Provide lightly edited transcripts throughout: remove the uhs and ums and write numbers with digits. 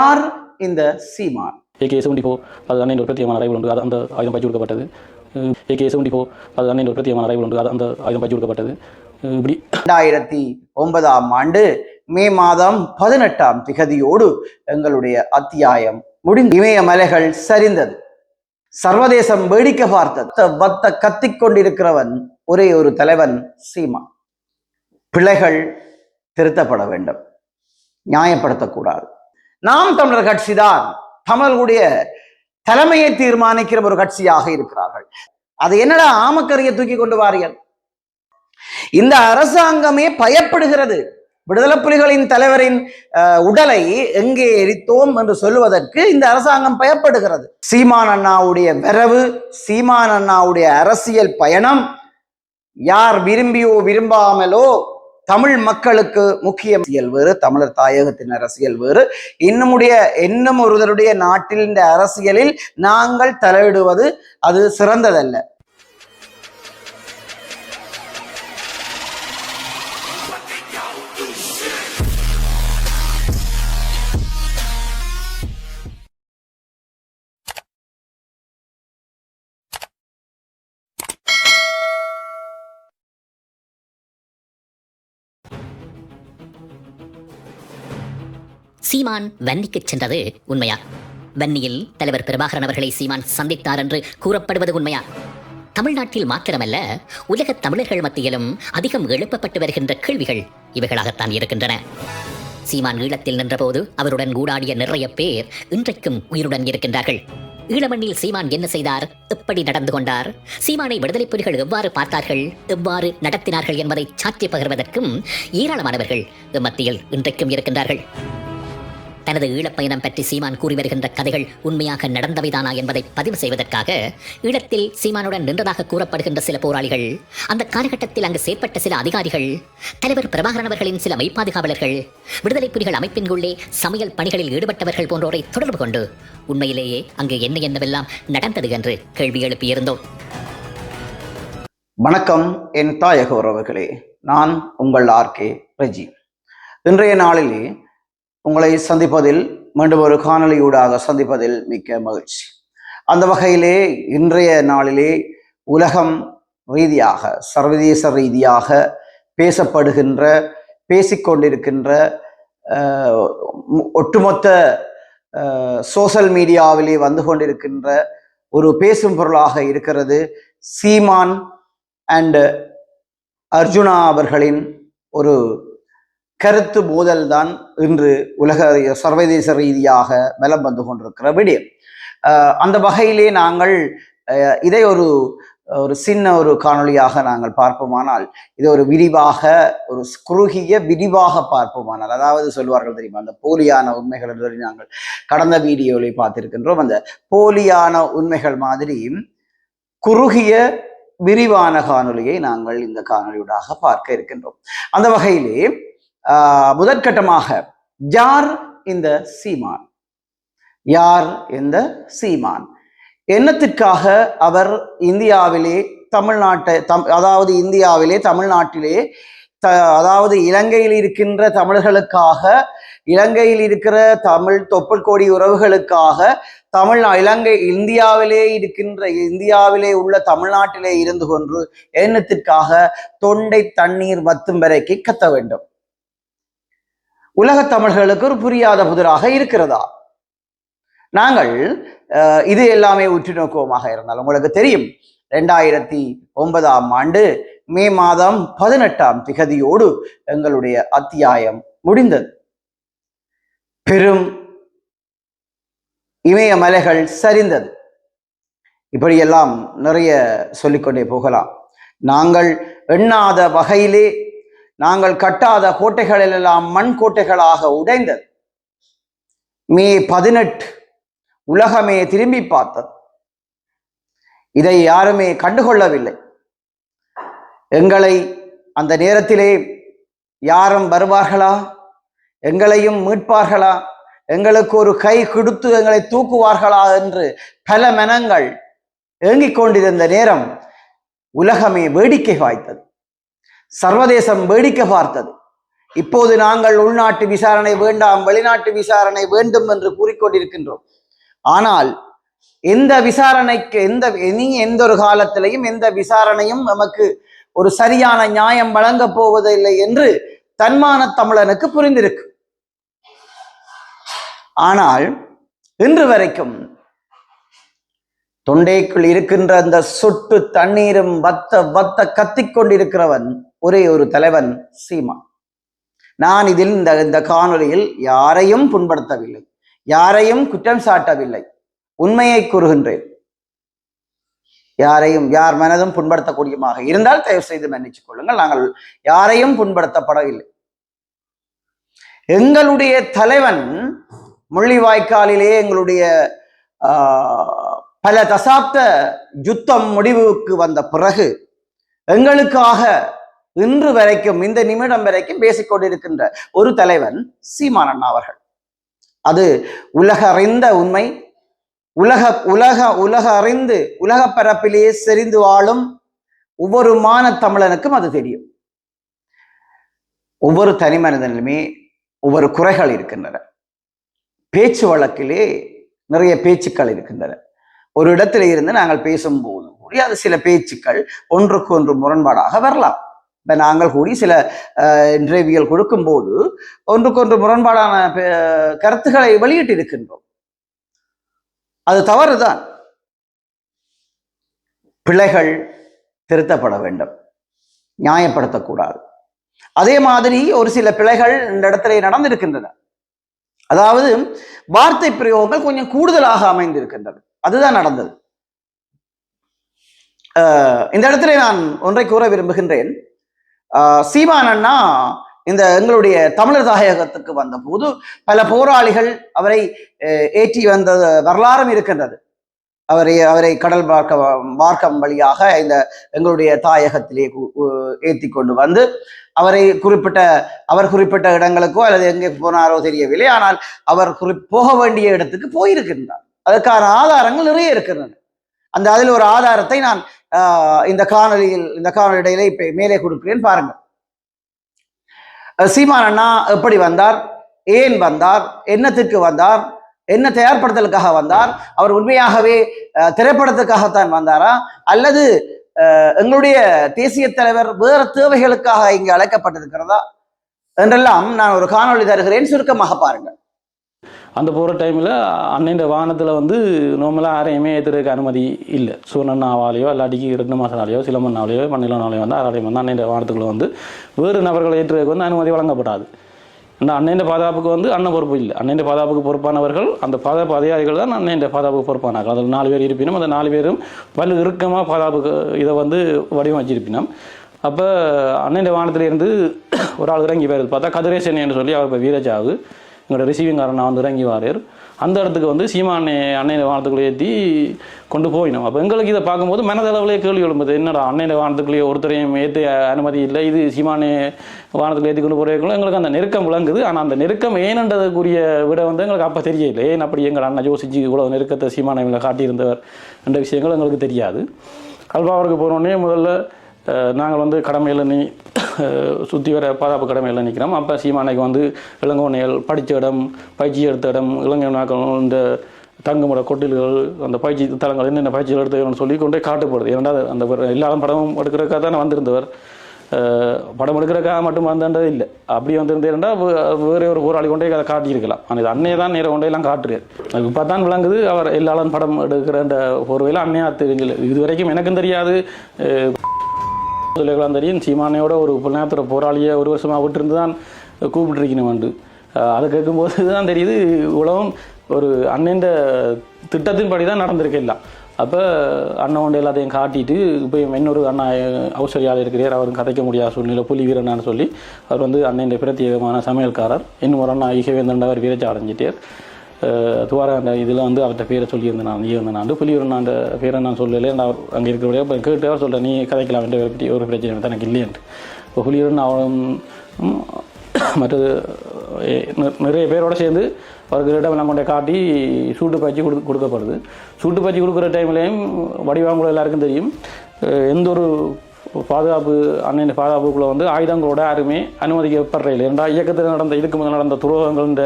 யார் இந்த சீமான்? AK-74 அது அன்னையின் ஒரு பிரத்யேகமான அறைகள் உண்டு. அந்த ஆயுதம் பயிற்சி கொடுக்கப்பட்டது. AK-74 அது அன்னையின் ஒரு பிரத்யேகமான அறைகள் உண்டு. அந்த ஆயுதம் பயிற்சி கொடுக்கப்பட்டது. இப்படி 2009 மே மாதம் 18 எங்களுடைய அத்தியாயம் முடிந்து இமயமலைகள் சரிந்தது. சர்வதேசம் வேடிக்கை பார்த்தது. கத்திக் கொண்டிருக்கிறவன் ஒரே ஒரு தலைவன் சீமான். பிழைகள் திருத்தப்பட வேண்டும், நியாயப்படுத்தக்கூடாது. நாம் தமிழர் கட்சிதான் தமிழர்களுடைய தலைமையை தீர்மானிக்கிற ஒரு கட்சியாக இருக்கிறார்கள். அது என்னடா ஆமக்கரையை தூக்கி கொண்டு வாரியல்? இந்த அரசாங்கமே பயப்படுகிறது. விடுதலை புலிகளின் தலைவரின் உடலை எங்கே எரித்தோம் என்று சொல்லுவதற்கு இந்த அரசாங்கம் பயப்படுகிறது. சீமான் அண்ணாவுடைய வரவு, சீமான் அண்ணாவுடைய அரசியல் பயணம் யார் விரும்பியோ விரும்பாமலோ தமிழ் மக்களுக்கு முக்கிய அரசியல் வேறு, தமிழர் தாயகத்தின் அரசியல் வேறு. இன்னும் ஒருவருடைய நாட்டில் இந்த அரசியலில் நாங்கள் தலையிடுவது அது சிறந்ததல்ல. சீமான் வன்னிக்கு சென்றது உண்மையா? வன்னியில் தலைவர் பிரபாகரன் அவர்களை சீமான் சந்தித்தார் என்று கூறப்படுவது உண்மையா? தமிழ்நாட்டில் மாத்திரமல்ல, உலக தமிழர்கள் மத்தியிலும் அதிகம் எழுப்பப்பட்டு வருகின்ற கேள்விகள் இவைகளாகத்தான் இருக்கின்றன. சீமான் ஈழத்தில் நின்றபோது அவருடன் கூடாடிய நிறைய பேர் இன்றைக்கும் உயிருடன் இருக்கின்றார்கள். ஈழமண்ணில் சீமான் என்ன செய்தார், எப்படி நடந்து கொண்டார், சீமானை விடுதலை புலிகள் எவ்வாறு பார்த்தார்கள், எவ்வாறு நடத்தினார்கள் என்பதை சாற்றி பகிர்வதற்கும் ஏராளமானவர்கள் மத்தியில் இன்றைக்கும் இருக்கின்றார்கள். தனது ஈழப்பயணம் பற்றி சீமான் கூறி வருகின்ற கதைகள் உண்மையாக நடந்தவைதானா என்பதை பதிவு செய்வதற்காக ஈழத்தில் சீமானுடன் நின்றதாக கூறப்படுகின்ற சில போராளிகள், அந்த காலகட்டத்தில் அங்கு செயற்பட்ட சில அதிகாரிகள், தலைவர் பிரபாகரன் அவர்களின் சில மெய்ப்பாதுகாவலர்கள், விடுதலை புலிகள் அமைப்பின்குள்ளே சமையல் பணிகளில் ஈடுபட்டவர்கள் போன்றோரை தொடர்பு கொண்டு உண்மையிலேயே அங்கு என்னவெல்லாம் நடந்தது என்று கேள்வி எழுப்பியிருந்தோம். வணக்கம் என் தாயக உறவுகளே, நான் உங்கள் RK ரெஜி. இன்றைய நாளிலே உங்களை சந்திப்பதில், மீண்டும் ஒரு காணொலியூடாக சந்திப்பதில் மிக்க மகிழ்ச்சி. அந்த வகையிலே இன்றைய நாளிலே உலகம் ரீதியாக, சர்வதேச ரீதியாக பேசிக்கொண்டிருக்கின்ற ஒட்டுமொத்த சோசியல் மீடியாவிலே வந்து கொண்டிருக்கின்ற ஒரு பேசும் பொருளாக இருக்கிறது சீமான் அண்ட் அர்ஜுனா அவர்களின் ஒரு கருத்து மோதல் தான் இன்று உலக சர்வதேச ரீதியாக பலம் வந்து கொண்டிருக்கிற விடயம். அந்த வகையிலே நாங்கள் இதை ஒரு சின்ன ஒரு காணொலியாக நாங்கள் பார்ப்போமானால், இதை ஒரு குறுகிய விரிவாக பார்ப்போமானால், அதாவது சொல்வார்கள் தெரியுமா, அந்த போலியான உண்மைகள் என்று நாங்கள் கடந்த வீடியோவில் பார்த்திருக்கின்றோம். அந்த போலியான உண்மைகள் மாதிரி குறுகிய விரிவான காணொலியை நாங்கள் இந்த காணொலியூடாக பார்க்க இருக்கின்றோம். அந்த வகையிலே முதற்கட்டமாக யார் இந்த சீமான்? யார் இந்த சீமான்? என்னத்திற்காக அவர் இந்தியாவிலே தமிழ்நாட்டிலே அதாவது இலங்கையில் இருக்கின்ற தமிழர்களுக்காக, இலங்கையில் இருக்கிற தமிழ் தொப்புள் கொடி உறவுகளுக்காக இந்தியாவிலே உள்ள தமிழ்நாட்டிலே இருந்து கொண்டு என்னத்திற்காக தொண்டை தண்ணீர் வத்தும் வரைக்கு கத்த வேண்டும்? உலக தமிழர்களுக்கு ஒரு புரியாத புதிராக இருக்கிறதா? நாங்கள் இது எல்லாமே உற்று நோக்குவமாக இருந்தால் உங்களுக்கு தெரியும், 2009 மே மாதம் 18 எங்களுடைய அத்தியாயம் முடிந்தது. பெரும் இமயமலைகள் சரிந்தது. இப்படியெல்லாம் நிறைய சொல்லிக்கொண்டே போகலாம். நாங்கள் எண்ணாத வகையிலே நாங்கள் கட்டாத கோட்டைகள் எல்லாம் மண் கோட்டைகளாக உடைந்தது. மே 18 உலகமே திரும்பி பார்த்தது. இதை யாருமே கண்டுகொள்ளவில்லை. எங்களை அந்த நேரத்திலே யாரும் வருவார்களா, எங்களையும் மீட்பார்களா, எங்களுக்கு ஒரு கை கொடுத்து எங்களை தூக்குவார்களா என்று பல மனங்கள் ஏங்கிக் கொண்டிருந்த நேரம் உலகமே வேடிக்கை வாய்த்தது. சர்வதேசம் வேடிக்கை பார்த்தது. இப்போது நாங்கள் உள்நாட்டு விசாரணை வேண்டாம், வெளிநாட்டு விசாரணை வேண்டும் என்று கூறிக்கொண்டிருக்கின்றோம். ஆனால் எந்த விசாரணைக்கு எந்த ஒரு காலத்திலையும் எந்த விசாரணையும் நமக்கு ஒரு சரியான நியாயம் வழங்கப் போவதில்லை என்று தன்மான தமிழனுக்கு புரிந்திருக்கு. ஆனால் இன்று வரைக்கும் தொண்டைக்குள் இருக்கின்ற அந்த சொட்டு தண்ணீரும் வத்த கத்திக்கொண்டிருக்கிறவன் ஒரே ஒரு தலைவன் சீமான். நான் இதில் இந்த காணொலியில் யாரையும் புண்படுத்தவில்லை, யாரையும் குற்றம் சாட்டவில்லை, உண்மையை கூறுகின்றேன். யார் மனதும் புண்படுத்தக்கூடியமாக இருந்தால் தயவு செய்து மன்னிச்சுக் கொள்ளுங்கள். நாங்கள் யாரையும் புண்படுத்தப்படவில்லை. எங்களுடைய தலைவன் முள்ளிவாய்க்காலிலே எங்களுடைய பல தசாப்த யுத்தம் முடிவுக்கு வந்த பிறகு எங்களுக்காக இன்று வரைக்கும் இந்த நிமிடம் வரைக்கும் பேசிக்கொண்டிருக்கின்ற ஒரு தலைவன் சீமான் அண்ணா அவர்கள். அது உலக அறிந்த உண்மை. உலக அறிந்து உலக பரப்பிலேயே செறிந்து வாழும் ஒவ்வொரு தமிழனுக்கும் அது தெரியும். ஒவ்வொரு தனி மனிதனிலுமே ஒவ்வொரு குறைகள் இருக்கின்றன. பேச்சு வழக்கிலே நிறைய பேச்சுக்கள் இருக்கின்றன. ஒரு இடத்துல இருந்து நாங்கள் பேசும்போது கூடி அது சில பேச்சுக்கள் ஒன்றுக்கு ஒன்று முரண்பாடாக வரலாம். இப்ப நாங்கள் கூடி சில இன்டர்வியூகள் கொடுக்கும்போது ஒன்றுக்கொன்று முரண்பாடான கருத்துக்களை வெளியிட்டு இருக்கின்றோம். அது தவறுதான். பிழைகள் திருத்தப்பட வேண்டும், நியாயப்படுத்தக்கூடாது. அதே மாதிரி ஒரு சில பிழைகள் இந்த இடத்துல நடந்திருக்கின்றன. அதாவது வார்த்தை பிரயோகங்கள் கொஞ்சம் கூடுதலாக அமைந்திருக்கின்றது. அதுதான் நடந்தது. இந்த இடத்துல நான் ஒன்றை கூற விரும்புகின்றேன். சீமான் அண்ணா இந்த எங்களுடைய தமிழர் தாயகத்துக்கு வந்த போது பல போராளிகள் அவரை ஏற்றி வந்த வரலாறும் இருக்கின்றது. அவரை கடல் மார்க்கம் வழியாக இந்த எங்களுடைய தாயகத்திலே ஏற்றி கொண்டு வந்து அவர் குறிப்பிட்ட இடங்களுக்கோ அல்லது எங்கே போனாரோ தெரியவில்லை. ஆனால் அவர் போக வேண்டிய இடத்துக்கு போயிருக்கின்றார். அதற்கான ஆதாரங்கள் நிறைய இருக்கின்றன. அதில் ஒரு ஆதாரத்தை நான் இந்த காணொலியிடையிலே இப்ப மேலே கொடுக்கிறேன், பாருங்கள். சீமான் அண்ணா எப்படி வந்தார், ஏன் வந்தார், என்னத்திற்கு வந்தார், என்ன தயார்படுத்தலுக்காக வந்தார், அவர் உண்மையாகவே திரைப்படத்துக்காகத்தான் வந்தாரா அல்லது எங்களுடைய தேசிய தலைவர் வேறு தேவைகளுக்காக இங்கு அழைக்கப்பட்டிருக்கிறதா என்றெல்லாம் நான் ஒரு காணொலி தருகிறேன், சுருக்கமாக பாருங்கள். அந்த போகிற டைமில் அன்னைஇந்த வாகனத்தில் வந்து நார்மலாக யாரையுமே ஏற்றுறதுக்கு அனுமதி இல்லை. சூனண்ணாவாலேயோ இல்லாட்டிக்கு ரெண்டு மாதனாலேயோ சிலம்பண்ணாலேயோ மண்ணிலனாலேயோ வந்து யாரையும் வந்து அன்னைந்த வாகனத்துக்குள்ள வந்து வேறு நபர்களை ஏற்றுறதுக்கு வந்து அனுமதி வழங்கப்படாது. இந்த அன்னைந்த பாதுகாப்புக்கு வந்து அண்ணன் பொறுப்பு இல்லை. அன்னைந்த பாதுகாப்புக்கு பொறுப்பானவர்கள் அந்த பாதுகாப்பு அதிகாரிகள் தான் அன்னைந்த பாதுகாப்புக்கு பொறுப்பானார்கள். அதில் 4 பேர் இருப்பினும் அந்த 4 பேரும் பல இறுக்கமாக பாதுகாப்புக்கு இதை வந்து வடிவமைச்சிருப்பினோம். அப்போ அன்னைந்த வாகனத்திலேருந்து ஒரு ஆள் இறங்கி வருது பார்த்தா கதிரேசன் என்று சொல்லி அவர் இப்போ வீரஜாவு எங்களோட ரிசீவிங்காரன் வந்து இறங்கி வாரர். அந்த இடத்துக்கு வந்து சீமானை அன்னைய வானத்துக்குள்ளே ஏற்றி கொண்டு போயினோம். அப்போ எங்களுக்கு இதை பார்க்கும்போது மனதளவுலேயே கேள்வி எழும்புது. என்னடா அன்னைய வானத்துக்குள்ளேயே ஒருத்தரையும் ஏற்ற அனுமதி இல்லை, இது சீமானை வானத்துக்குள்ள ஏற்றி கொண்டு போகிறதுக்குள்ள எங்களுக்கு அந்த நெருக்கம் விளங்குது. ஆனால் அந்த நெருக்கம் ஏனன்றதுக்குரிய விட வந்து எங்களுக்கு அப்போ தெரியலை. ஏன் அப்படி எங்கள் அண்ணன் யோசிச்சு இவ்வளோ நெருக்கத்தை சீமானை இவங்களை காட்டியிருந்தவர் என்ற விஷயங்கள் எங்களுக்கு தெரியாது. கல்பாவருக்கு போனோடனே முதல்ல நாங்கள் வந்து கடமையில் சுற்றி வர பாதுகாப்பு கடமையில் நிற்கிறோம். அப்போ சீமானைக்கு வந்து இளங்கோனைகள் படித்த இடம், பயிற்சி எடுத்த இடம், இளங்கை நாக்கள் இந்த தங்குமுறை கொட்டில்கள், அந்த பயிற்சி தலங்கள் என்னென்ன பயிற்சிகள் எடுத்துக்கணும்னு சொல்லி கொண்டே காட்டுப்படுது. ஏன்னா அந்த எல்லாரும் படமும் எடுக்கிறதுக்காக தானே வந்திருந்தவர். படம் எடுக்கிறதுக்காக மட்டும் வந்தது இல்லை. அப்படி வந்திருந்தேன்டா வேறு ஒரு போராளி கொண்டே அதை காட்டியிருக்கலாம். ஆனால் இது அன்னையை தான் நேரம் கொண்டே எல்லாம் காட்டுறாரு. அது இப்போ தான் விளங்குது அவர் எல்லாரும் படம் எடுக்கிற அந்த போர்வையில் அன்னையா தெரிஞ்சல. இது வரைக்கும் எனக்கும் தெரியாது, தெரியும். சீமானையோட ஒரு புலனாத்துறை போராளியை ஒரு வருஷமாக விட்டுருந்து தான் கூப்பிட்டுருக்கணும் வந்து அதை கேட்கும்போது தான் தெரியுது உலகம் ஒரு அண்ணன் திட்டத்தின்படி தான் நடந்திருக்கலாம். அப்போ அண்ணன் கொண்டு எல்லாத்தையும் காட்டிட்டு இப்போ இன்னொரு அண்ணா அவசரியால் இருக்கிறார், அவரும் கதைக்க முடியாத சூழ்நிலை புலி வீரனான்னு சொல்லி அவர் வந்து அண்ணன் பிரத்யேகமான சமையல்காரர். இன்னும் ஒரு அண்ணா ஈகவேந்தன் அவர் வீரச்சி அடைஞ்சிட்டார். துவார அந்த இதில் வந்து அவர்கிட்ட பேரை சொல்லியிருந்தேன். நான் ஈவந்தனாண்டு புலியூரன் அந்த பேரை நான் சொல்லலை. நான் அங்கே இருக்கிறபடியாக இப்போ கேட்டு அவர் சொல்கிறேன், நீ கதைக்கலாம் பற்றி ஒரு பிரச்சனை எனக்கு இல்லையன்ட்டு. இப்போ புலியூரன் அவன் மற்றது நிறைய பேரோட சேர்ந்து அவருக்கு இடமெல்லாம் கொண்டே காட்டி சூட்டு பயிற்சி கொடுக்கப்படுது. சூட்டு பயிற்சி கொடுக்குற டைம்லேயும் வடிவாங்குள்ள எல்லாருக்கும் தெரியும், எந்த ஒரு பாதுகாப்பு அன்னையின் பாதுகாப்புக்குள்ளே வந்து ஆயுதங்களோட யாருமே அனுமதிக்கப்படுறையில் இரண்டா இயக்கத்தில் நடந்த இதுக்கு முதல் நடந்த துரோகங்கள்ன்ற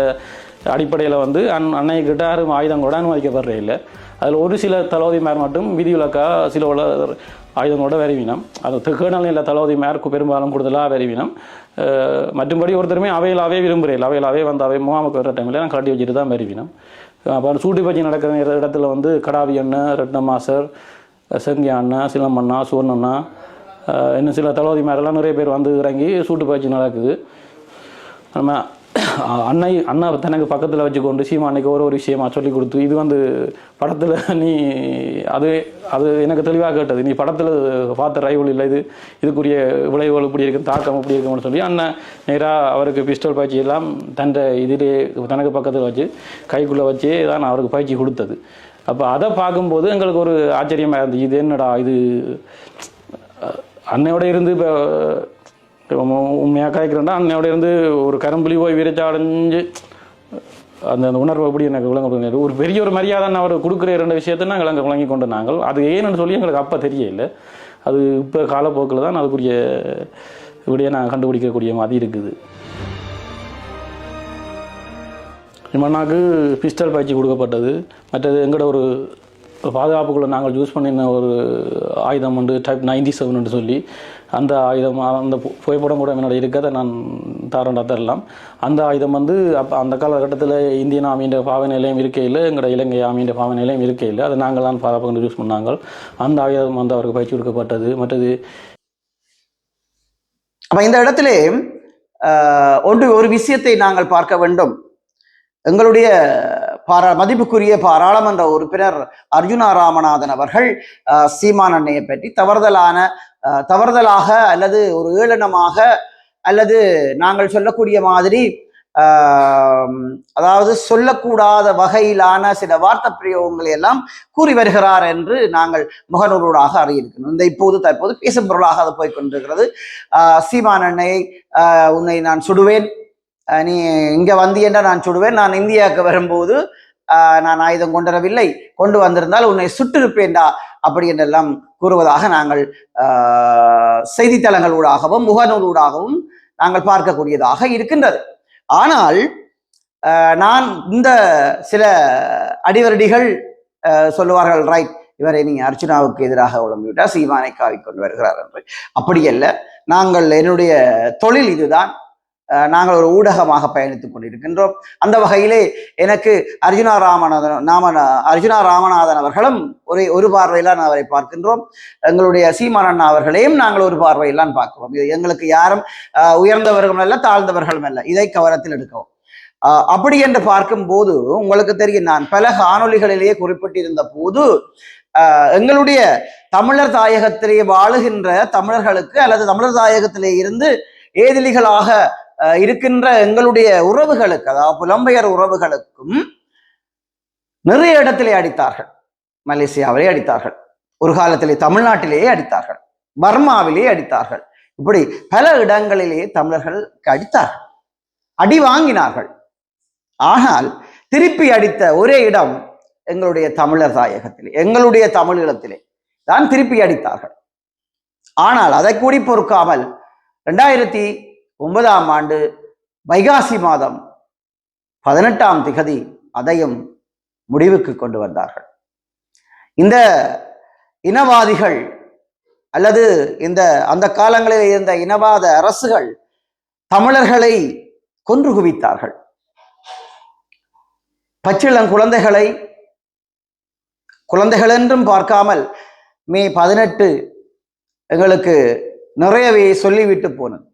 அடிப்படையில் வந்து அன்னைக்கிட்ட யாரும் ஆயுதங்களோட அனுமதிக்கப்படுறையில் அதில் ஒரு சில தளபதிமார் மட்டும் விதிவிலக்கா சில ஆயுதங்களோட வரைவினம் அது கேணல் இல்லை தளபதிமாருக்கு பெரும்பாலும் கூடுதலாக வரைவினம் மற்றும்படி ஒருத்தருமே அவையிலாவே விரும்புகிறேன் அவையிலாவே வந்து அவை முகாமுக்கு வர டைமில் நான் கட்டி வச்சுட்டு தான் வரைவினம் அப்புறம் சூட்டி பச்சி நடக்கிற இடத்துல வந்து கடாவி அண்ணன் ரட்ன மாஸ்டர் செங்கி அண்ணா சிலம்பண்ணா சுவர்ணண்ணா இன்னும் சில தளபதிமாரெல்லாம் நிறைய பேர் வந்து இறங்கி சூட்டு பயிற்சி நடக்குது நம்ம அண்ணா தனக்கு பக்கத்தில் வச்சுக்கொண்டு சீமா அன்னைக்கு ஒரு விஷயமா சொல்லி கொடுத்து இது வந்து படத்தில் நீ அது எனக்கு தெளிவாக கேட்டது நீ படத்தில் பார்த்த ரைவல் இல்லை இதுக்குரிய விளைவுகள் இப்படி இருக்கும் தாக்கம் இப்படி இருக்கும்னு சொல்லி அண்ணன் நேராக அவருக்கு பிஸ்டல் பயிற்சி எல்லாம் தன்னை இதிலே தனக்கு பக்கத்தில் வச்சு கைக்குள்ளே வச்சு தான் அவருக்கு பயிற்சி கொடுத்தது அப்போ அதை பார்க்கும்போது எங்களுக்கு ஒரு ஆச்சரியமாக இருந்துச்சு இது என்னடா இது அன்னையோட இருந்து இப்போ உண்மையாக காய்க்கிறேன்டா அன்னையோட இருந்து ஒரு கரும்புலி போய் விரைச்சாடைஞ்சு அந்த உணர்வு எப்படி எனக்கு விளங்க ஒரு பெரிய ஒரு மரியாதை அவர் கொடுக்குற ரெண்டு விஷயத்தை நாங்கள் அங்கே விளங்கி கொண்டு நாங்கள் அது ஏன்னு சொல்லி எங்களுக்கு அப்போ தெரியல அது இப்போ காலப்போக்கில் தான் அதுக்குரிய இப்படியே நான் கண்டுபிடிக்கக்கூடிய மாதிரி இருக்குது மண்ணாக்கு பிஸ்டல் பயிற்சி கொடுக்கப்பட்டது மற்றது எங்களோட ஒரு பாதுகாப்புக்குள்ளே நாங்கள் யூஸ் பண்ணின ஒரு ஆயுதம் வந்து டைப் 97 சொல்லி அந்த ஆயுதம் அந்த புகைப்படம் கூட என்னோட இருக்கதை நான் தரலாம் அந்த ஆயுதம் வந்து அப்போ அந்த காலகட்டத்தில் இந்தியன் ஆர்மியின் பாவ நிலையம் இருக்கையில் எங்களோட இலங்கை ஆர்மியின் பாவ நிலையம் இருக்கையில் அதை நாங்கள் தான் பாதுகாப்பு யூஸ் பண்ணாங்க அந்த ஆயுதம் வந்து அவருக்கு பயிற்சி கொடுக்கப்பட்டது மற்றது அப்போ இந்த இடத்துல ஒரு விஷயத்தை நாங்கள் பார்க்க வேண்டும் எங்களுடைய மதிப்புக்குரிய பாராளுமன்ற உறுப்பினர் அர்ஜுனா ராமநாதன் அவர்கள் சீமான் அண்ணையை பற்றி தவறுதலாக அல்லது ஒரு ஏளனமாக அல்லது நாங்கள் சொல்லக்கூடிய மாதிரி அதாவது சொல்லக்கூடாத வகையிலான சில வார்த்தை பிரயோகங்களை எல்லாம் கூறி வருகிறார் என்று நாங்கள் முகநூலூடாக அறியிருக்கணும் இந்த தற்போது பேசும் பொருளாக அது போய்கொண்டிருக்கிறது சீமான் அண்ணையை உன்னை நான் சுடுவேன் நீ இங்க வந்தியென்றா நான் சுடுவேன் நான் இந்தியாவுக்கு வரும்போது நான் ஆயுதம் கொண்டு கொண்டு வந்திருந்தால் உன்னை சுட்டிருப்பேன்டா அப்படி என்றெல்லாம் கூறுவதாக நாங்கள் செய்தித்தளங்களூடாகவும் முகநூலூடாகவும் நாங்கள் பார்க்கக்கூடியதாக இருக்கின்றது ஆனால் நான் இந்த சில அடிவரடிகள் சொல்லுவார்கள் ரைட் இவரை நீ அர்ச்சுனாவுக்கு எதிராக உழம்பிவிட்டால் சீமானை காவிக்கொண்டு வருகிறார் என்று அப்படியல்ல நாங்கள் என்னுடைய தொழில் இதுதான் நாங்கள் ஒரு ஊடகமாக பயணித்துக் கொண்டிருக்கின்றோம் அந்த வகையிலே எனக்கு அர்ஜுனா ராமநாதன் அவர்களும் ஒரு பார்வையில்தான் அவரை பார்க்கின்றோம் எங்களுடைய சீமான் அண்ணா அவர்களையும் நாங்கள் ஒரு பார்வையில்தான் பார்க்கிறோம் இது எங்களுக்கு யாரும் உயர்ந்தவர்களும் அல்ல தாழ்ந்தவர்களும் அல்ல இதை கவனத்தில் எடுக்கவும் அப்படி என்று பார்க்கும் போது உங்களுக்கு தெரியும் நான் பல காணொலிகளிலேயே குறிப்பிட்டிருந்த போது எங்களுடைய தமிழர் தாயகத்திலே வாழுகின்ற தமிழர்களுக்கு அல்லது தமிழர் தாயகத்திலே இருந்து ஏதிலிகளாக இருக்கின்ற எங்களுடைய உறவுகளுக்கு அதாவது புலம்பெயர் உறவுகளுக்கும் நிறைய இடத்திலே அடித்தார்கள் மலேசியாவிலே அடித்தார்கள் ஒரு காலத்திலே தமிழ்நாட்டிலேயே அடித்தார்கள் பர்மாவிலே அடித்தார்கள் இப்படி பல இடங்களிலே தமிழர்களுக்கு அடித்தார்கள் அடி வாங்கினார்கள் ஆனால் திருப்பி அடித்த ஒரே இடம் எங்களுடைய தமிழர் தாயகத்திலே எங்களுடைய தமிழீழத்திலே தான் திருப்பி அடித்தார்கள் ஆனால் அதை கூடி பொறுக்காமல் 2009ஆம் ஆண்டு வைகாசி மாதம் 18ஆம் திகதி அதையும் முடிவுக்கு கொண்டு வந்தார்கள் இந்த இனவாதிகள் அல்லது அந்த காலங்களில் இருந்த இனவாத அரசுகள் தமிழர்களை கொன்று குவித்தார்கள் பச்சிளம் குழந்தைகள் என்றும் பார்க்காமல் மே 18 எங்களுக்கு நிறையவே சொல்லிவிட்டு போனது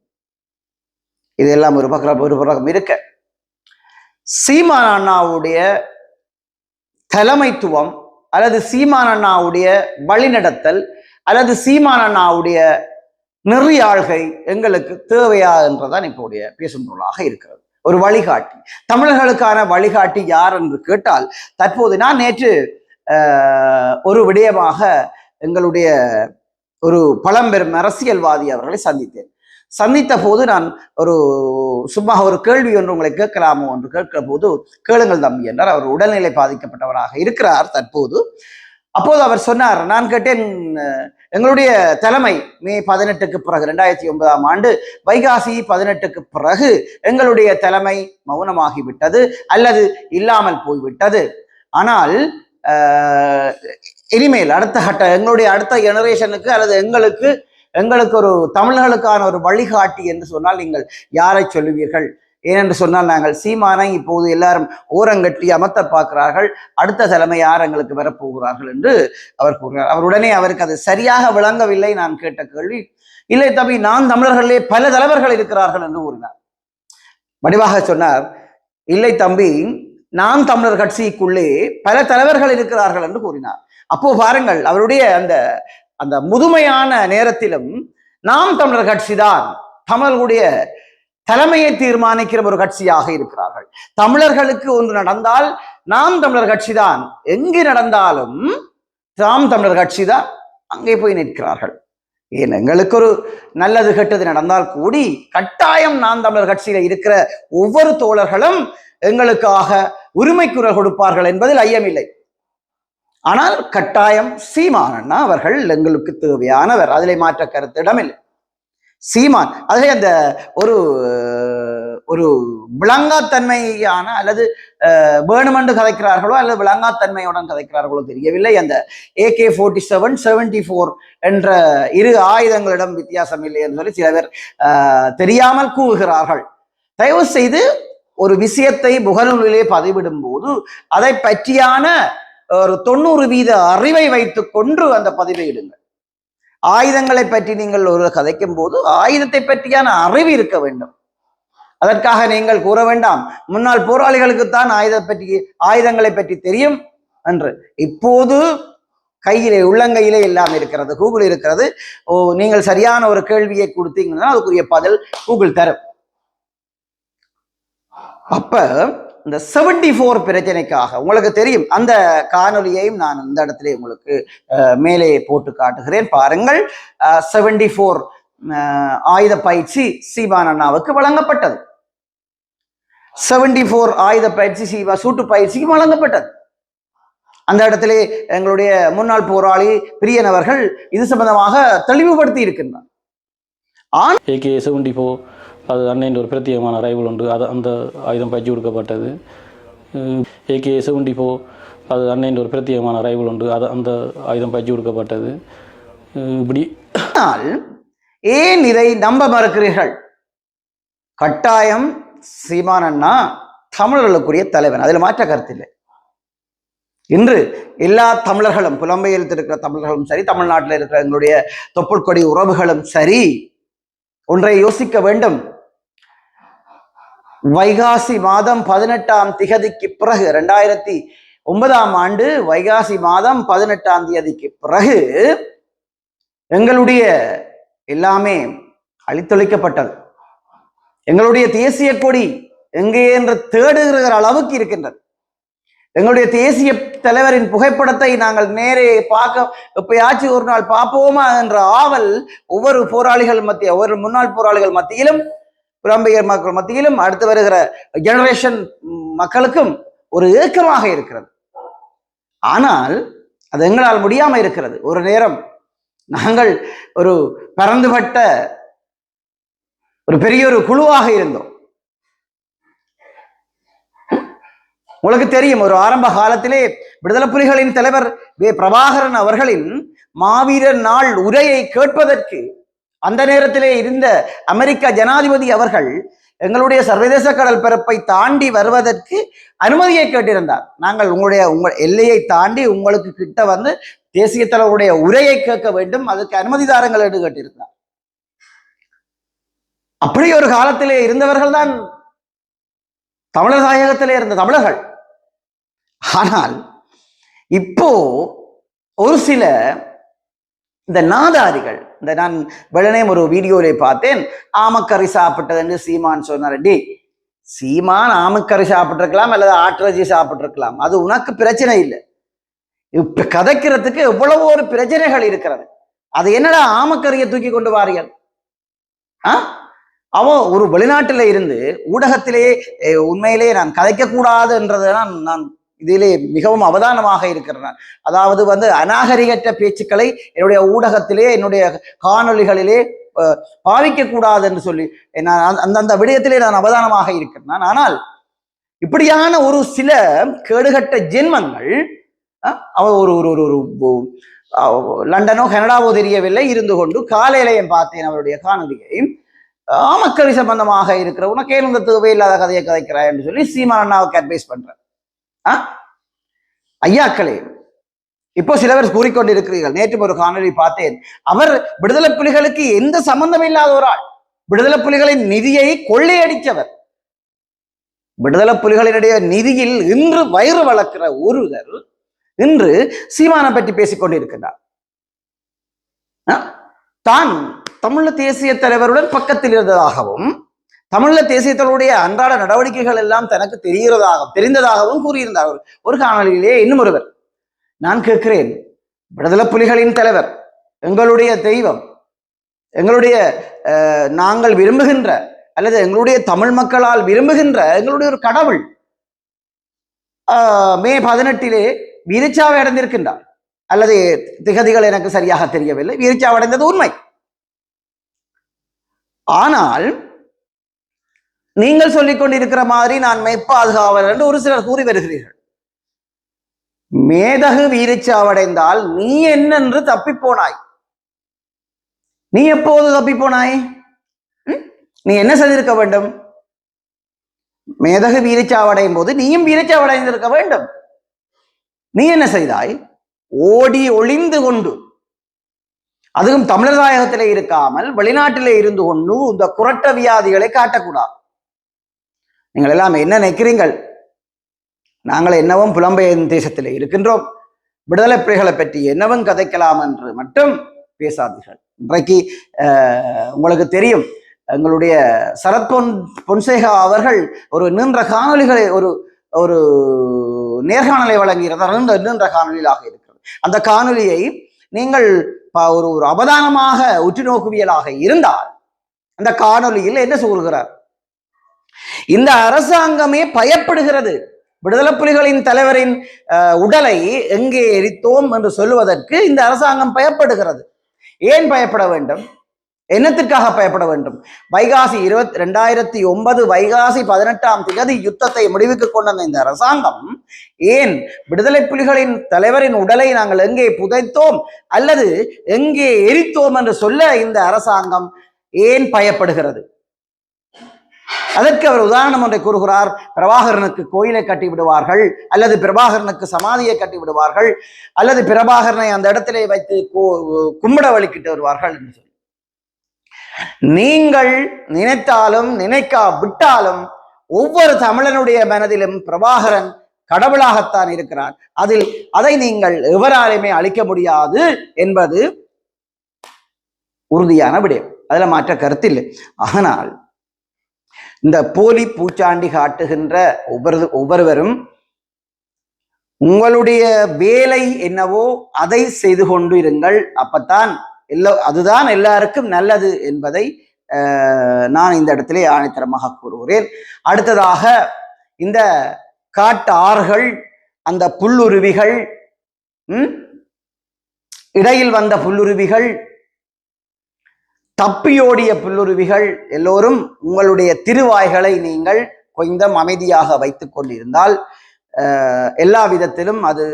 இதெல்லாம் ஒரு பக்கம் இருக்க சீமான் அண்ணாவுடைய தலைமைத்துவம் அல்லது சீமான் அண்ணாவுடைய வழிநடத்தல் அல்லது சீமான் அண்ணாவுடைய நெறியாள்கை எங்களுக்கு தேவையா என்றுதான் இப்போடைய பேசும் பொருளாக இருக்கிறது ஒரு வழிகாட்டி தமிழர்களுக்கான வழிகாட்டி யார் என்று கேட்டால் தற்போது நான் நேற்று ஒரு விடயமாக எங்களுடைய ஒரு பழம்பெரும் அரசியல்வாதி அவர்களை சந்தித்த போது நான் சும்மா ஒரு கேள்வி ஒன்று உங்களை கேட்கலாமோ என்று கேட்கிற போது கேளுங்கள் தம்பி என்றார் அவர் உடல்நிலை பாதிக்கப்பட்டவராக இருக்கிறார் தற்போது அப்போது அவர் சொன்னார் நான் கேட்டேன் எங்களுடைய தலைமை மே 18க்கு பிறகு 2009ஆம் ஆண்டு வைகாசி 18க்கு பிறகு எங்களுடைய தலைமை மௌனமாகிவிட்டது அல்லது இல்லாமல் போய்விட்டது. ஆனால் இனிமேல் அடுத்த கட்ட எங்களுடைய அடுத்த ஜெனரேஷனுக்கு அல்லது எங்களுக்கு ஒரு தமிழர்களுக்கான ஒரு வழிகாட்டி என்று சொன்னால் நீங்கள் யாரை சொல்லுவீர்கள்? ஏனென்று சொன்னால் நாங்கள் சீமானை இப்போது எல்லாரும் ஓரங்கட்டி அமர்த்த பார்க்கிறார்கள், அடுத்த தலைமை யார் எங்களுக்கு வரப்போகிறார்கள் என்று அவர் கூறுகிறார். அவருடனே அவருக்கு அது சரியாக விளங்கவில்லை. நான் கேட்ட கேள்வி, இல்லை தம்பி, நான் தமிழர்களே பல தலைவர்கள் இருக்கிறார்கள் என்று கூறினார். வடிவாக சொன்னார், இல்லை தம்பி, நாம் தமிழர் கட்சிக்குள்ளே பல தலைவர்கள் இருக்கிறார்கள் என்று கூறினார். அப்போ பாருங்கள், அவருடைய அந்த அந்த முதுமையான நேரத்திலும் நாம் தமிழர் கட்சி தான் தமிழர்களுடைய தலைமையை தீர்மானிக்கிற ஒரு கட்சியாக இருக்கிறார்கள். தமிழர்களுக்கு ஒன்று நடந்தால் நாம் தமிழர் கட்சி தான், எங்கு நடந்தாலும் நாம் தமிழர் கட்சி தான் அங்கே போய் நிற்கிறார்கள். ஏன் எங்களுக்கு ஒரு நல்லது கெட்டது நடந்தால் கூடி கட்டாயம் நாம் தமிழர் கட்சியில இருக்கிற ஒவ்வொரு தோழர்களும் எங்களுக்காக உரிமை குரல் கொடுப்பார்கள் என்பதில் ஐயமில்லை. ஆனால் கட்டாயம் சீமான் அவர்கள் எங்களுக்கு தேவையானவர், அதிலே மாற்ற கருத்திடமில்லை. சீமான் அதிலே அந்த ஒரு ஒரு விளங்காத்தன்மையான அல்லது வேணுமென்று கதைக்கிறார்களோ அல்லது விளங்காத்தன்மையுடன் கதைக்கிறார்களோ தெரியவில்லை. அந்த AK-47, 74 என்ற இரு ஆயுதங்களிடம் வித்தியாசம் இல்லை என்று சொல்லி சில பேர் தெரியாமல் கூவுகிறார்கள். தயவு செய்து ஒரு விஷயத்தை முகநூலிலே பதிவிடும் போது அதை பற்றியான ஒரு 90% அறிவை வைத்துக் கொண்டு அந்த பதிவை இடுங்கள். ஆயுதங்களை பற்றி நீங்கள் ஒரு கதைக்கும் போது ஆயுதத்தை பற்றியான அறிவு இருக்க வேண்டும். அதற்காக நீங்கள் கூற வேண்டாம், முன்னாள் போராளிகளுக்குத்தான் ஆயுதங்களை பற்றி தெரியும் என்று. இப்போது கையிலே உள்ளங்கையிலே எல்லாம் இருக்கிறது, கூகுள் இருக்கிறது. நீங்கள் சரியான ஒரு கேள்வியை கொடுத்தீங்கன்னா அதுக்குரிய பதில் கூகுள் தரும். அப்ப இந்த 74 பிரச்சனைக்காக உங்களுக்கு தெரியும், அந்த காணொலியையும் நான் இந்த இடத்துல உங்களுக்கு மேலே போட்டு காட்டுகிறேன், பாருங்கள். 74 ஆயுத பயிற்சி சீமான் அண்ணாவுக்கு வழங்கப்பட்டது. 74 ஆயுத பயிற்சி சூட்டு பயிற்சிக்கு வழங்கப்பட்டது. அந்த இடத்திலே எங்களுடைய முன்னாள் போராளி பிரியன் அவர்கள் இது சம்பந்தமாக தெளிவுபடுத்தி இருக்கின்றார். AK-74 அது அன்னையின் ஒரு பிரத்யேகமான ரைவல் உண்டு, அது அந்த ஆயுதம் பயிற்சி கொடுக்கப்பட்டது. AK-74 அது அன்னையின் ஒரு பிரத்யேகமான ரைவல் உண்டு, அது அந்த ஆயுதம் பயிற்சி கொடுக்கப்பட்டது. இப்படி ஏன் இதை நம்ப மறுக்கிறீர்கள்? கட்டாயம் சீமான் அண்ணா தமிழர்களுக்குரிய தலைவன், அதில் மாற்ற கருத்தில்லை. இன்று எல்லா தமிழர்களும், புலம்பெயர்ந்து இருக்கிற தமிழர்களும் சரி, தமிழ்நாட்டில் இருக்கிற எங்களுடைய தொப்புள் கொடி உறவுகளும் சரி, ஒன்றை யோசிக்க வேண்டும். வைகாசி மாதம் 18ஆம் திகதிக்கு பிறகு 2009ஆம் ஆண்டு வைகாசி மாதம் 18ஆம் தேதிக்கு பிறகு எங்களுடைய எல்லாமே அழித்தொழிக்கப்பட்டது. எங்களுடைய தேசிய கொடி எங்கே என்று தேடுகிற அளவுக்கு இருக்கின்றது. எங்களுடைய தேசிய தலைவரின் புகைப்படத்தை நாங்கள் நேரே பார்க்க எப்பயாச்சும் ஒரு நாள் பார்ப்போமா என்ற ஆவல் ஒவ்வொரு போராளிகள் மத்திய, ஒவ்வொரு முன்னாள் போராளிகள் மத்தியிலும், புலம்பெயர் மக்கள் மத்தியிலும், அடுத்து வருகிற ஜெனரேஷன் மக்களுக்கும் ஒரு ஏக்கமாக இருக்கிறது. ஆனால் அது எங்களால் முடியாம இருக்கிறது. ஒரு நேரம் நாங்கள் ஒரு பரந்துபட்ட ஒரு பெரிய ஒரு குழுவாக இருந்தோம். உங்களுக்கு தெரியும், ஒரு ஆரம்ப காலத்திலே விடுதலை புலிகளின் தலைவர் பிரபாகரன் அவர்களின் மாவீரர் நாள் உரையை கேட்பதற்கு அந்த நேரத்திலே இருந்த அமெரிக்க ஜனாதிபதி அவர்கள் எங்களுடைய சர்வதேச கடல் பரப்பை தாண்டி வருவதற்கு அனுமதியை கேட்டிருந்தார். நாங்கள் உங்கள் எல்லையை தாண்டி உங்களுக்கு கிட்ட வந்து தேசிய தலைவருடைய உரையை கேட்க வேண்டும், அதுக்கு அனுமதி தாருங்கள் என்று கேட்டிருந்தார். அப்படி ஒரு காலத்திலே இருந்தவர்கள் தான் தமிழர் தாயகத்திலே இருந்த தமிழர்கள். ஆனால் இப்போ ஒரு சில இந்த நாதாரிகள், இந்த நான் வெள்ளனேம் ஒரு வீடியோவிலே பார்த்தேன், ஆமக்கறி சாப்பிட்டது என்று சீமான் சொன்னார். டி சீமான் ஆமக்கறி சாப்பிட்டிருக்கலாம் அல்லது ஆட்டிறைச்சி சாப்பிட்டிருக்கலாம், அது உனக்கு பிரச்சனை இல்லை. இப்ப கதைக்கிறதுக்கு எவ்வளவோ ஒரு பிரச்சனைகள் இருக்கிறது. அது என்னடா ஆமக்கறியை தூக்கி கொண்டு வாரியல்? அவன் ஒரு வெளிநாட்டில இருந்து ஊடகத்திலேயே உண்மையிலேயே நான் கதைக்க கூடாது என்றதை நான் இதிலே மிகவும் அவதானமாக இருக்கிறேன். அதாவது அநாகரிகற்ற பேச்சுக்களை என்னுடைய ஊடகத்திலே என்னுடைய காணொளிகளிலே பாவிக்க கூடாது என்று சொல்லி நான் அந்தந்த விடயத்திலே நான் அவதானமாக இருக்கிறேன். ஆனால் இப்படியான ஒரு சில கேடுகட்ட ஜென்மங்கள் ஒரு ஒரு ஒரு லண்டனோ கனடாவோ தெரியவில்லை இருந்து கொண்டு காலையிலையும் பார்த்தேன் அவருடைய காணொலியை. மக்கள் சம்பந்தமாக இருக்கிற உனக்கு ஏன் இந்த தேவையில்லாத கதையை கதைக்கிறாய் என்று சொல்லி சீமான் அண்ணாவுக்கு அட்வைஸ் பண்றேன். ஐயாக்களே, இப்போ சிலவர் கூறிக்கொண்டிருக்கிறீர்கள். நேற்று ஒரு காணொலி பார்த்தேன். அவர் விடுதலை புலிகளுக்கு எந்த சம்பந்தம் இல்லாத ஒரு ஆள், விடுதலை புலிகளின் நிதியை கொள்ளையடித்தவர், விடுதலை புலிகளினுடைய நிதியில் இன்று வயிறு வளர்க்கிற ஒருவர் இன்று சீமானை பற்றி பேசிக் கொண்டிருக்கிறார். தான் தமிழ் தேசிய தலைவருடன் பக்கத்தில் இருந்ததாகவும் தமிழ் தேசியத்தினுடைய அன்றாட நடவடிக்கைகள் எல்லாம் தனக்கு தெரிந்ததாகவும் கூறியிருந்தார் ஒரு காணொலியிலே. இன்னும் ஒருவர், நான் கேட்கிறேன், விடுதலை புலிகளின் தலைவர், எங்களுடைய தெய்வம், எங்களுடைய நாங்கள் விரும்புகின்ற அல்லது எங்களுடைய தமிழ் மக்களால் விரும்புகின்ற எங்களுடைய ஒரு கடவுள் மே 18 வீரச்சாவை அடைந்திருக்கின்றார். அல்லது திகதிகள் எனக்கு சரியாக தெரியவில்லை, வீரச்சாவை அடைந்தது உண்மை. ஆனால் நீங்கள் சொல்லிக் கொண்டிருக்கிற மாதிரி நான் மெய்ப்பாதுகாவலர் என்று ஒரு சிலர் கூறி வருகிறீர்கள். மேதகு வீரச்சாவடைந்தால் நீ என்னென்று தப்பி போனாய்? நீ எப்போது தப்பி போனாய்? நீ என்ன செய்திருக்க வேண்டும்? மேதகு வீரச்சாவடையும் போது நீயும் வீரச்சாவடைந்திருக்க வேண்டும். நீ என்ன செய்தாய்? ஓடி ஒளிந்து கொண்டு, அதுவும் தமிழர் தாயகத்திலே இருக்காமல் வெளிநாட்டிலே இருந்து கொண்டு இந்த குரட்ட வியாதிகளை காட்டக்கூடாது. நீங்கள் எல்லாம் என்ன நினைக்கிறீங்கள்? நாங்கள் என்னவும் புலம்பெயர் தேசத்திலே இருக்கின்றோம், விடுதலை புலிகளை பற்றி என்னவும் கதைக்கலாம் என்று மட்டும் பேசாதீர்கள். இன்றைக்கு உங்களுக்கு தெரியும், எங்களுடைய சரத் பொன்சேகா அவர்கள் ஒரு நீண்ட காணொலிகளை ஒரு நேர்காணலை வழங்கியிருந்தார். நீண்ட காணொலியாக இருக்கிறது. அந்த காணொலியை நீங்கள் ஒரு அவதானமாக உற்று நோக்குவியலாக இருந்தால் அந்த காணொலியில் என்ன சொல்கிறார்? இந்த அரசாங்கமே பயப்படுகிறது, விடுதலை புலிகளின் தலைவரின் உடலை எங்கே எரித்தோம் என்று சொல்லுவதற்கு இந்த அரசாங்கம் பயப்படுகிறது. ஏன் பயப்பட வேண்டும்? என்னத்திற்காக பயப்பட வேண்டும்? வைகாசி 2009 வைகாசி 18 யுத்தத்தை முடிவுக்கு கொண்ட இந்த அரசாங்கம் ஏன் விடுதலை புலிகளின் தலைவரின் உடலை நாங்கள் எங்கே புதைத்தோம் அல்லது எங்கே எரித்தோம் என்று சொல்ல இந்த அரசாங்கம் ஏன் பயப்படுகிறது? அதற்கு அவர் உதாரணம் ஒன்றை கூறுகிறார். பிரபாகரனுக்கு கோயிலை கட்டி விடுவார்கள், அல்லது பிரபாகரனுக்கு சமாதியை கட்டி விடுவார்கள், அல்லது பிரபாகரனை அந்த இடத்திலே வைத்து கும்பிட வழிக்கிட்டு வருவார்கள் என்று சொல்லி. நீங்கள் நினைத்தாலும் நினைக்கா விட்டாலும் ஒவ்வொரு தமிழனுடைய மனதிலும் பிரபாகரன் கடவுளாகத்தான் இருக்கிறார். அதை நீங்கள் எவராலுமே அழிக்க முடியாது என்பது உறுதியான விடயம், அதுல மாற்ற கருத்தில்லை. ஆனால் இந்த போலி பூச்சாண்டி காட்டுகின்ற ஒவ்வொருவரும் உங்களுடைய வேலை என்னவோ அதை செய்து கொண்டு இருங்கள். அப்பத்தான் அதுதான் எல்லாருக்கும் நல்லது என்பதை நான் இந்த இடத்திலே ஆணைத்தரமாக கூறுகிறேன். அடுத்ததாக, இந்த காட்டு ஆறுகள், அந்த புல்லுருவிகள், இடையில் வந்த புல்லுருவிகள், தப்பியோடிய புல்லுருவிகள் எல்லோரும் உங்களுடைய திருவாய்களை நீங்கள் கொஞ்சம் அமைதியாக வைத்துக் கொண்டிருந்தால் எல்லா விதத்திலும் அது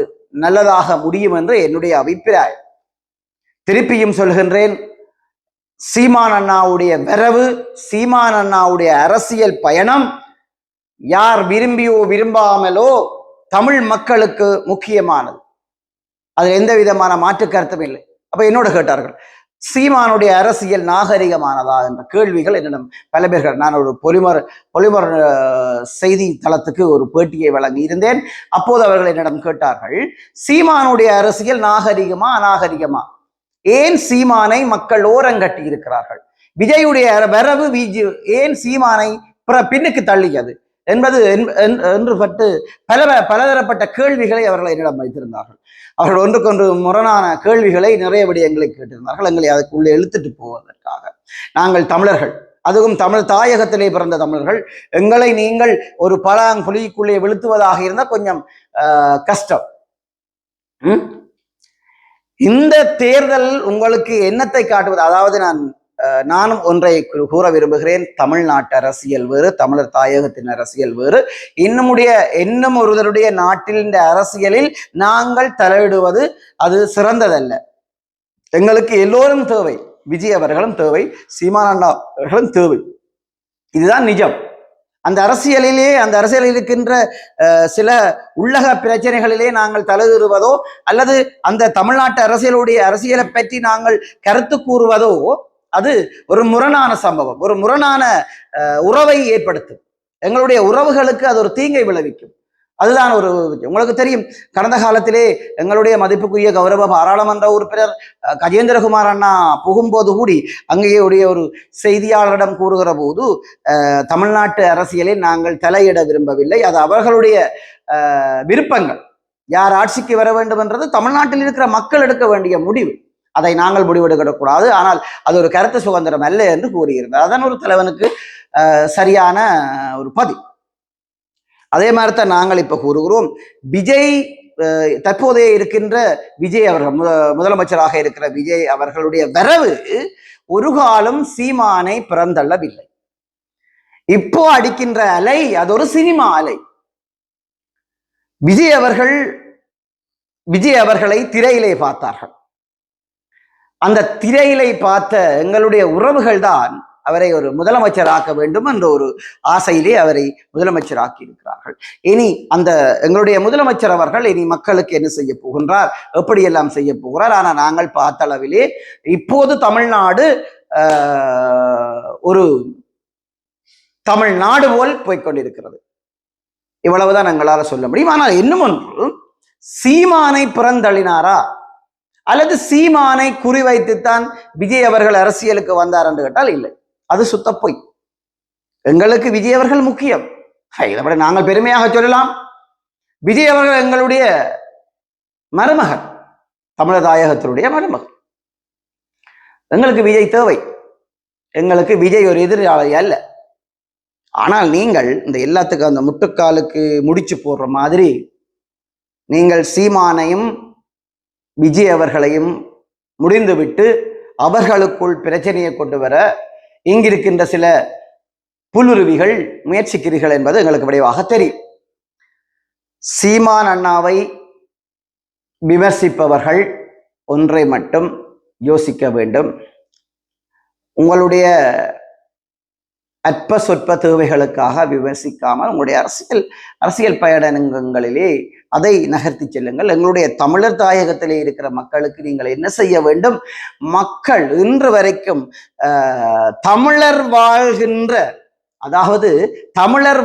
நல்லதாக முடியும் என்று என்னுடைய அபிப்பிராயம். திருப்பியும் சொல்கின்றேன், சீமான் அண்ணாவுடைய வரவு, சீமான் அண்ணாவுடைய அரசியல் பயணம் யார் விரும்பியோ விரும்பாமலோ தமிழ் மக்களுக்கு முக்கியமானது. அதில் எந்த விதமான மாற்று கருத்தும் இல்லை. அப்ப என்னோட கேட்டார்கள், சீமானுடைய அரசியல் நாகரிகமானதா என்ற கேள்விகள் என்னிடம் பல பேர்கள். நான் ஒரு பொலிமர் செய்தி தளத்துக்கு ஒரு பேட்டியை வழங்கி இருந்தேன். அப்போது அவர்கள் என்னிடம் கேட்டார்கள், சீமானுடைய அரசியல் நாகரிகமா அநாகரிகமா? ஏன் சீமானை மக்கள் ஓரங்கட்டி இருக்கிறார்கள்? விஜயுடைய வரவு ஏன் சீமானை பின்னுக்கு தள்ளியது என்பது என்று பட்டு பலதரப்பட்ட கேள்விகளை அவர்கள் என்னிடம் வைத்திருந்தார்கள். அவர்கள் ஒன்றுக்கொன்று முரணான கேள்விகளை நிறைய விடயங்களை கேட்டிருந்தார்கள். எங்களை அதுக்குள்ளே இழுத்துட்டு போவதற்காக. நாங்கள் தமிழர்கள், அதுவும் தமிழ் தாயகத்திலே பிறந்த தமிழர்கள் எங்களை நீங்கள் ஒரு பலாங்குழிக்குள்ளே விழுத்துவதாக இருந்தால் கொஞ்சம் கஷ்டம். இந்த தேர்தல் உங்களுக்கு என்னத்தை காட்டுவது? அதாவது நானும் ஒன்றை கூற விரும்புகிறேன். தமிழ்நாட்டு அரசியல் வேறு, தமிழர் தாயகத்தின் அரசியல் வேறு. இன்னும் ஒருவருடைய நாட்டின் அரசியலில் நாங்கள் தலையிடுவது அது சிறந்ததல்ல. எங்களுக்கு எல்லோரும் தேவை, விஜய் அவர்களும் தேவை, சீமான் அண்ணா அவர்களும் தேவை. இதுதான் நிஜம். அந்த அரசியலில் இருக்கின்ற சில உள்ளக பிரச்சனைகளிலே நாங்கள் தலையிடுவதோ அல்லது அந்த தமிழ்நாட்டு அரசியலை பற்றி நாங்கள் கருத்து கூறுவதோ அது ஒரு முரணான சம்பவம், ஒரு முரணான உறவை ஏற்படுத்தும். எங்களுடைய உறவுகளுக்கு அது ஒரு தீங்கை விளைவிக்கும். அதுதான் உங்களுக்கு தெரியும், கடந்த காலத்திலே எங்களுடைய மதிப்புக்குரிய கௌரவ பாராளுமன்ற உறுப்பினர் கஜேந்திரகுமார் அண்ணா புகும்போது கூடி அங்கேயே ஒரு செய்தியாளரிடம் கூறுகிற போது தமிழ்நாட்டு அரசியலில் நாங்கள் தலையிட விரும்பவில்லை, அது அவர்களுடைய விருப்பங்கள், யார் ஆட்சிக்கு வர வேண்டும் என்றது தமிழ்நாட்டில் இருக்கிற மக்கள் எடுக்க வேண்டிய முடிவு, அதை நாங்கள் முடிவெடுக்கக்கூடாது, ஆனால் அது ஒரு கருத்து சுதந்திரம் அல்ல என்று கூறியிருந்தார். அதன் ஒரு தலைவனுக்கு சரியான ஒரு பதில். அதே மாதிரி தான் நாங்கள் இப்ப கூறுகிறோம், விஜய் தற்போதைய இருக்கின்ற விஜய் அவர்கள், முதலமைச்சராக இருக்கிற விஜய் அவர்களுடைய வரவு ஒரு காலம் சீமானை பிறந்தள்ளவில்லை. இப்போ அடிக்கின்ற அலை அது ஒரு சினிமா அலை. விஜய் அவர்களை திரையிலே பார்த்தார்கள். அந்த திரையிலை பார்த்த எங்களுடைய உறவுகள் தான் அவரை ஒரு முதலமைச்சராக்க வேண்டும் என்ற ஒரு ஆசையிலே அவரை முதலமைச்சராக்கி இருக்கிறார்கள். இனி எங்களுடைய முதலமைச்சர் அவர்கள் இனி மக்களுக்கு என்ன செய்ய போகின்றார், எப்படியெல்லாம் செய்ய போகிறார். ஆனால் நாங்கள் பார்த்த அளவிலே இப்போது தமிழ்நாடு ஒரு தமிழ்நாடு போல் போய்கொண்டிருக்கிறது. இவ்வளவுதான் எங்களால் சொல்ல முடியும். ஆனால் இன்னும் ஒன்று, சீமானை புறந்தள்ளினாரா அல்லது சீமானை குறிவைத்துத்தான் விஜய் அவர்கள் அரசியலுக்கு வந்தார் என்று கேட்டால் இல்லை, அது சுத்த பொய். எங்களுக்கு விஜய் அவர்கள் முக்கியம். இதை நாங்கள் பெருமையாக சொல்லலாம், விஜய் அவர்கள் எங்களுடைய மருமகன், தமிழர் தாயகத்தினுடைய மருமகன். எங்களுக்கு விஜய் தேவை, எங்களுக்கு விஜய் ஒரு எதிராளி அல்ல. ஆனால் நீங்கள் இந்த எல்லாத்துக்கும் அந்த முட்டுக்காலுக்கு முடிச்சு போடுற மாதிரி நீங்கள் சீமானையும் விஜய் அவர்களையும் முடிந்துவிட்டு அவர்களுக்குள் பிரச்சனையை கொண்டு வர இங்கிருக்கின்ற சில புல்லுருவிகள் முயற்சிக்கிறீர்கள் என்பது எங்களுக்கு விரைவாக தெரியும். சீமான் அண்ணாவை விமர்சிப்பவர்கள் ஒன்றை மட்டும் யோசிக்க வேண்டும், உங்களுடைய அற்ப சொற்ப தேவைகளுக்காக விமர்சிக்காமல் உங்களுடைய அரசியல் பயணங்களிலே அதை நகர்த்தி செல்லுங்கள். எங்களுடைய தமிழர் தாயகத்திலே இருக்கிற மக்களுக்கு நீங்கள் என்ன செய்ய வேண்டும்? மக்கள் இன்று வரைக்கும் தமிழர்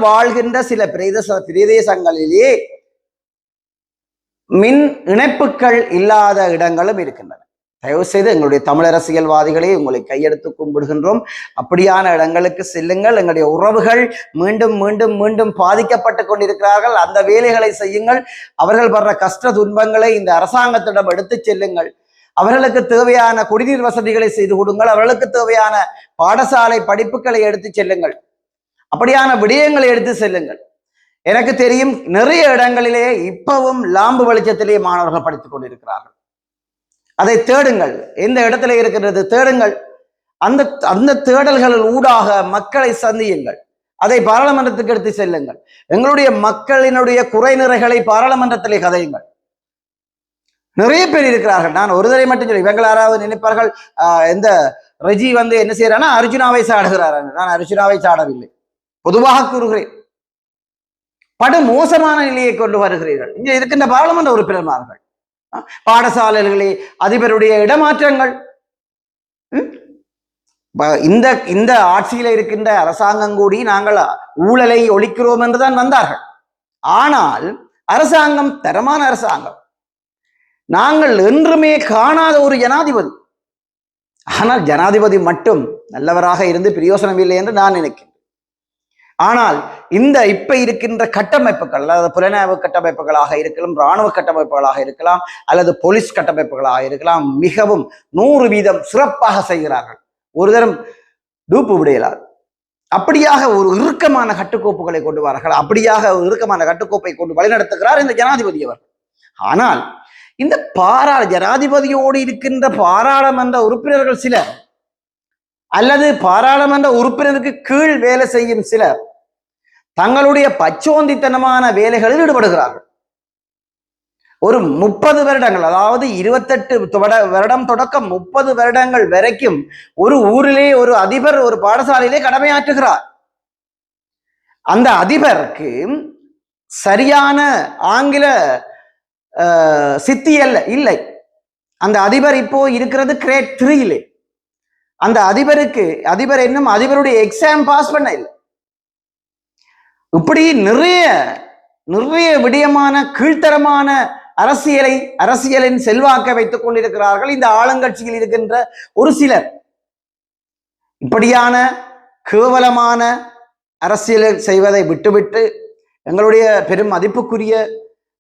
வாழ்கின்ற சில பிரதேசங்களிலே மின் இணைப்புகள் இல்லாத இடங்களும் இருக்கின்றன. தயவு செய்து எங்களுடைய தமிழ் அரசியல்வாதிகளை உங்களை கையெடுத்து கும்பிடுகின்றோம். அப்படியான இடங்களுக்கு செல்லுங்கள். எங்களுடைய உறவுகள் மீண்டும் மீண்டும் மீண்டும் பாதிக்கப்பட்டு கொண்டிருக்கிறார்கள். அந்த வேலைகளை செய்யுங்கள். அவர்கள் படுற கஷ்ட துன்பங்களை இந்த அரசாங்கத்திடம் எடுத்து செல்லுங்கள். அவர்களுக்கு தேவையான குடிநீர் வசதிகளை செய்து கொடுங்கள். அவர்களுக்கு தேவையான பாடசாலை படிப்புகளை எடுத்து செல்லுங்கள். அப்படியான விடயங்களை எடுத்து செல்லுங்கள். எனக்கு தெரியும், நிறைய இடங்களிலே இப்பவும் லாம்பு வெளிச்சத்திலே மாணவர்கள் படித்துக் கொண்டிருக்கிறார்கள். அதை தேடுங்கள். எந்த இடத்துல இருக்கிறது தேடுங்கள். அந்த தேடல்களில் ஊடாக மக்களை சந்தியுங்கள். அதை பாராளுமன்றத்துக்கு எடுத்து செல்லுங்கள். எங்களுடைய மக்களினுடைய குறை நிறைகளை பாராளுமன்றத்திலே கதையுங்கள். நிறைய பேர் இருக்கிறார்கள். நான் ஒரு தடவை மட்டும் சொல்லி, இவங்கள் யாராவது நினைப்பார்கள் எந்த ரஜி என்ன செய்யறானா அர்ஜுனாவை சாடுகிறார். நான் அர்ஜுனாவை சாடவில்லை, பொதுவாக கூறுகிறேன். படு மோசமான நிலையை கொண்டு வருகிறீர்கள். இங்கே இருக்கின்ற பாராளுமன்ற உறுப்பினர்கள், பாடசாலைகளே அதிபருடைய இடமாற்றங்கள், இந்த ஆட்சியில இருக்கின்ற அரசாங்கம் கூடி நாங்கள் ஊழலை ஒழிக்கிறோம் என்றுதான் வந்தார்கள். ஆனால் அரசாங்கம் தரமான அரசாங்கம், நாங்கள் என்றுமே காணாத ஒரு ஜனாதிபதி. ஆனால் ஜனாதிபதி மட்டும் நல்லவராக இருந்து பிரயோசனம் இல்லை என்று நான் நினைக்கிறேன். ஆனால் இப்ப இருக்கின்ற கட்டமைப்புகள், அதாவது புலனாய்வு கட்டமைப்புகளாக இருக்கலாம், இராணுவ கட்டமைப்புகளாக இருக்கலாம், அல்லது போலீஸ் கட்டமைப்புகளாக இருக்கலாம், மிகவும் 100% சிறப்பாக செய்கிறார்கள். ஒரு தரம் டூப்பு விடையலாது. அப்படியாக ஒரு இறுக்கமான கட்டுக்கோப்புகளை கொண்டு வார்கள், அப்படியாக ஒரு இறுக்கமான கட்டுக்கோப்பை கொண்டு வழிநடத்துகிறார் இந்த ஜனாதிபதி அவர். ஆனால் இந்த ஜனாதிபதியோடு இருக்கின்ற பாராளுமன்ற உறுப்பினர்கள் சிலர் அல்லது பாராளுமன்ற உறுப்பினருக்கு கீழ் வேலை செய்யும் சிலர் தங்களுடைய பச்சோந்தித்தனமான வேலைகளில் ஈடுபடுகிறார்கள். ஒரு 30 வருடங்கள், அதாவது 28 வருடம் தொடக்கம் 30 வருடங்கள் வரைக்கும் ஒரு ஊரிலே ஒரு அதிபர் ஒரு பாடசாலையிலே கடமையாற்றுகிறார். அந்த அதிபருக்கு சரியான ஆங்கில சித்தி இல்லை. அந்த அதிபர் இப்போ இருக்கிறது கிரேட் 3. அந்த அதிபர் இன்னும் அதிபருடைய எக்ஸாம் பாஸ் பண்ண இல்லை. இப்படி நிறைய விடயமான கீழ்த்தரமான அரசியலின் செல்வாக்க வைத்துக் கொண்டிருக்கிறார்கள் இந்த ஆளுங்கட்சியில் இருக்கின்ற ஒரு சிலர். இப்படியான கேவலமான அரசியல் செய்வதை விட்டுவிட்டு எங்களுடைய பெரும் மதிப்புக்குரிய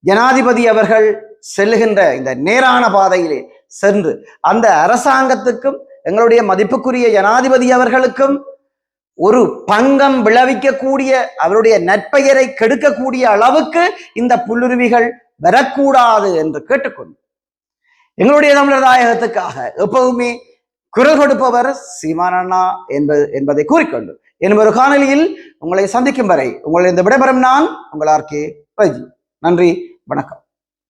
ஜனாதிபதி அவர்கள் செல்லுகின்ற இந்த நேரான பாதையிலே சென்று அந்த அரசாங்கத்துக்கும் எங்களுடைய மதிப்புக்குரிய ஜனாதிபதி அவர்களுக்கும் ஒரு பங்கம் விளைவிக்கக்கூடிய, அவருடைய நற்பெயரை கெடுக்கக்கூடிய அளவுக்கு இந்த புல்லுருவிகள் வரக்கூடாது என்று கேட்டுக்கொண்டு எங்களுடைய தமிழர் தாயகத்துக்காக எப்பவுமே குரல் கொடுப்பவர் சீமான் அண்ணா என்பதை கூறிக்கொண்டு என்னும் ஒரு காணொலியில் உங்களை சந்திக்கும் வரை உங்களை இந்த விடைபெறும் நான் உங்கள் RK ரஜி. நன்றி, வணக்கம்.